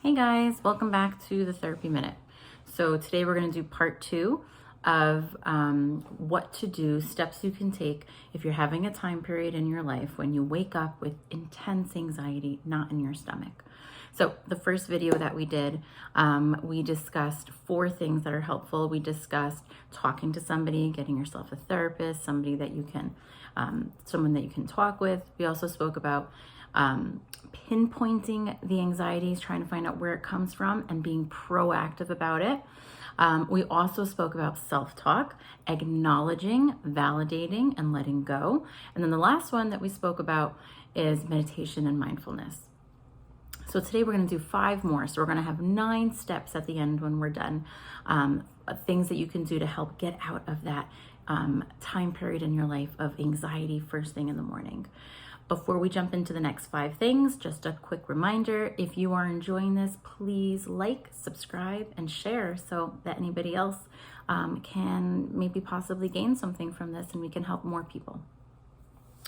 Hey guys, welcome back to the Therapy Minute. So today we're going to do part 2 of what to do, steps you can take if you're having a time period in your life when you wake up with intense anxiety, not in your stomach. So the first video that we did, we discussed 4 things that are helpful. We discussed talking to somebody, getting yourself a therapist, somebody that you can, someone that you can talk with. We also spoke about pinpointing the anxieties, trying to find out where it comes from and being proactive about it. We also spoke about self-talk, acknowledging, validating, and letting go. And then the last one that we spoke about is meditation and mindfulness. So today we're going to do 5 more. So we're going to have 9 steps at the end when we're done, things that you can do to help get out of that time period in your life of anxiety first thing in the morning. Before we jump into the next 5 things, just a quick reminder, if you are enjoying this, please like, subscribe, and share so that anybody else can maybe possibly gain something from this and we can help more people.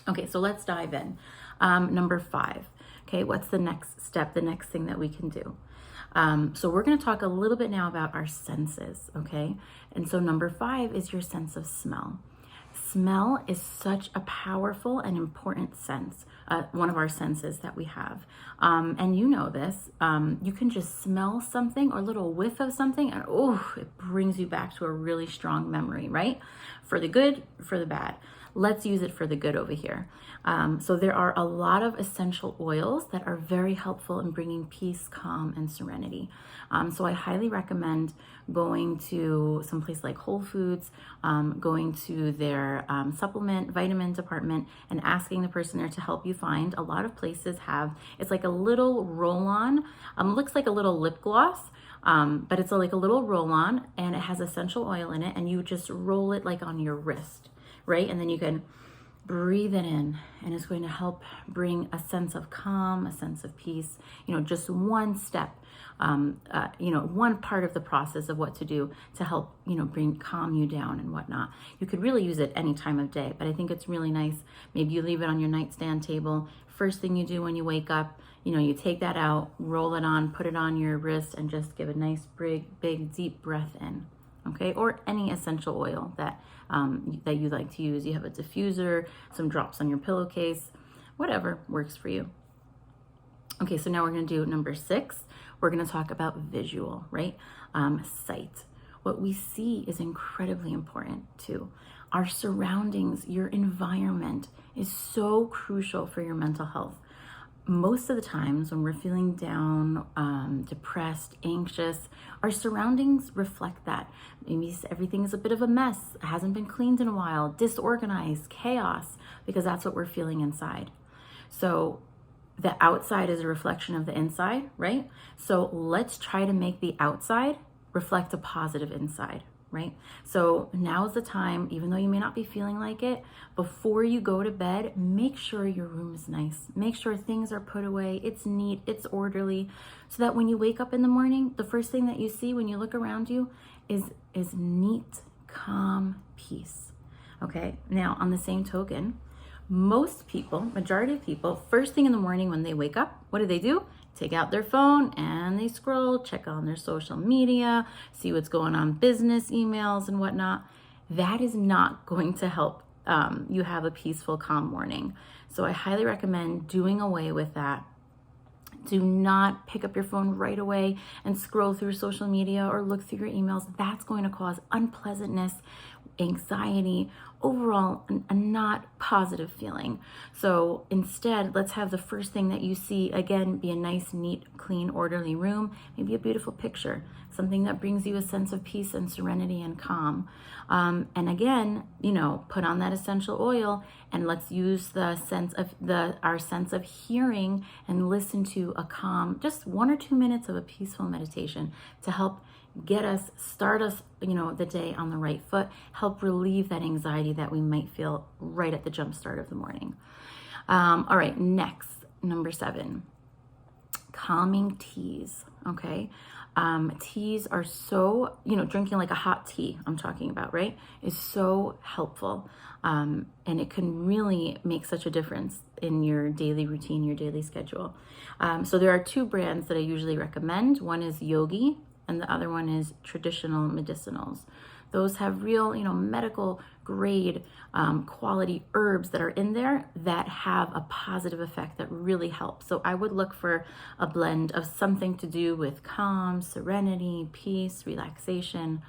Okay, so let's dive in. Number 5, okay, what's the next step, the next thing that we can do? So we're gonna talk a little bit now about our senses, okay? And so number 5 is your sense of smell. Smell is such a powerful and important sense, one of our senses that we have. And you know this, you can just smell something or a little whiff of something and it brings you back to a really strong memory, right? For the good, for the bad. Let's use it for the good over here. So there are a lot of essential oils that are very helpful in bringing peace, calm, and serenity. So I highly recommend going to some place like Whole Foods, going to their supplement, vitamin department, and asking the person there to help you find. A lot of places have, it's like a little roll-on, looks like a little lip gloss, but it's like a little roll-on and it has essential oil in it and you just roll it like on your wrist, right? And then you can breathe it in and it's going to help bring a sense of calm, a sense of peace, just one step, one part of the process of what to do to help, calm you down and whatnot. You could really use it any time of day, but I think it's really nice. Maybe you leave it on your nightstand table. First thing you do when you wake up, you take that out, roll it on, put it on your wrist and just give a nice big deep breath in. Okay, or any essential oil that you like to use. You have a diffuser, some drops on your pillowcase, whatever works for you. Okay, so now we're going to do number 6. We're going to talk about visual, right? Sight. What we see is incredibly important too. Our surroundings, your environment is so crucial for your mental health. Most of the times when we're feeling down, depressed, anxious, our surroundings reflect that. Maybe everything is a bit of a mess, hasn't been cleaned in a while, disorganized, chaos, because that's what we're feeling inside. So the outside is a reflection of the inside, right? So let's try to make the outside reflect a positive inside, right? So now's the time, even though you may not be feeling like it, before you go to bed, make sure your room is nice. Make sure things are put away, it's neat, it's orderly, so that when you wake up in the morning, the first thing that you see when you look around you is neat, calm peace. Okay, now on the same token, most people, majority of people, first thing in the morning when they wake up, what do? Take out their phone and they scroll, check on their social media, see what's going on, business emails and whatnot. That is not going to help you have a peaceful, calm morning. So I highly recommend doing away with that. Do not pick up your phone right away and scroll through social media or look through your emails. That's going to cause unpleasantness, anxiety, overall a not positive feeling. So instead, let's have the first thing that you see, again, be a nice, neat, clean, orderly room, maybe a beautiful picture, something that brings you a sense of peace and serenity and calm. And again, put on that essential oil and let's use the sense of our sense of hearing and listen to a calm, just 1 or 2 minutes of a peaceful meditation to help start us, the day on the right foot, help relieve that anxiety that we might feel right at the jump start of the morning. All right, next, number 7, calming teas, okay? Teas are so, drinking like a hot tea, I'm talking about, right, is so helpful. And it can really make such a difference in your daily routine, your daily schedule. So there are two brands that I usually recommend. One is Yogi, and the other one is Traditional Medicinals. Those have real, medical grade quality herbs that are in there that have a positive effect that really helps. So I would look for a blend of something to do with calm, serenity, peace, relaxation.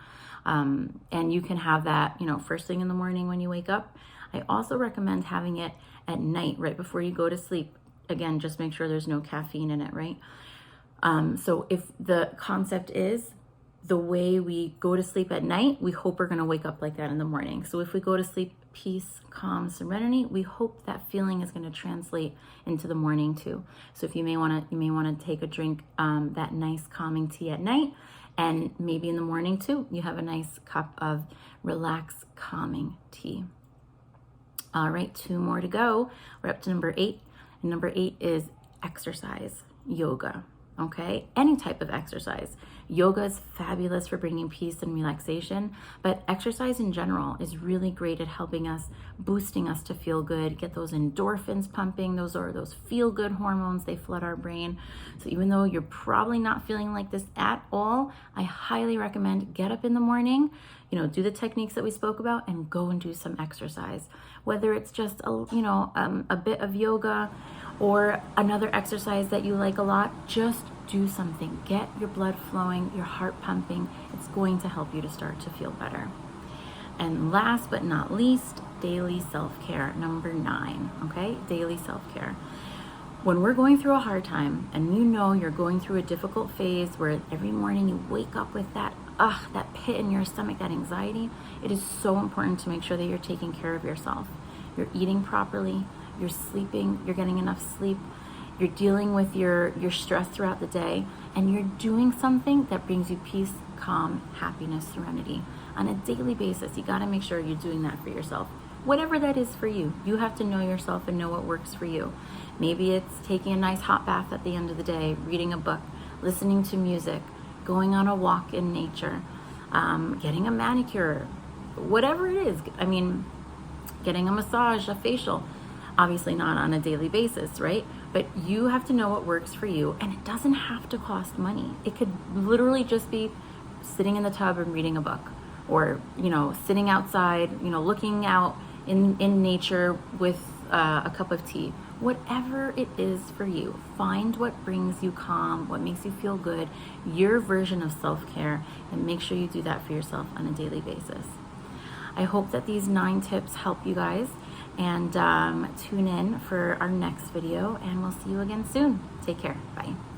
And you can have that, first thing in the morning when you wake up. I also recommend having it at night, right before you go to sleep. Again, just make sure there's no caffeine in it, right? So if the concept is the way we go to sleep at night, we hope we're going to wake up like that in the morning. So if we go to sleep peace, calm, serenity, we hope that feeling is going to translate into the morning too. So if you may want to take a drink, that nice calming tea at night, and maybe in the morning too, you have a nice cup of relaxed, calming tea. All right, 2 more to go. We're up to number 8. And number 8 is exercise, yoga. Okay, any type of exercise. Yoga is fabulous for bringing peace and relaxation, but exercise in general is really great at helping us, boosting us to feel good, get those endorphins pumping. Those are those feel-good hormones. They flood our brain. So even though you're probably not feeling like this at all, I highly recommend get up in the morning, do the techniques that we spoke about and go and do some exercise. Whether it's just a bit of yoga or another exercise that you like a lot, just do something. Get your blood flowing, your heart pumping. It's going to help you to start to feel better. And last but not least, daily self-care, number 9, okay? Daily self-care. When we're going through a hard time and you're going through a difficult phase where every morning you wake up with that pit in your stomach, that anxiety, it is so important to make sure that you're taking care of yourself. You're eating properly, you're sleeping, you're getting enough sleep, you're dealing with your stress throughout the day, and you're doing something that brings you peace, calm, happiness, serenity. On a daily basis, you gotta make sure you're doing that for yourself. Whatever that is for you, you have to know yourself and know what works for you. Maybe it's taking a nice hot bath at the end of the day, reading a book, listening to music, going on a walk in nature, getting a manicure, whatever it is. Getting a massage, a facial. Obviously not on a daily basis, right? But you have to know what works for you, and it doesn't have to cost money. It could literally just be sitting in the tub and reading a book, or sitting outside, looking out in nature with a cup of tea. Whatever it is for you, find what brings you calm, what makes you feel good, your version of self-care, and make sure you do that for yourself on a daily basis. I hope that these 9 tips help you guys, and tune in for our next video, and we'll see you again soon. Take care. Bye.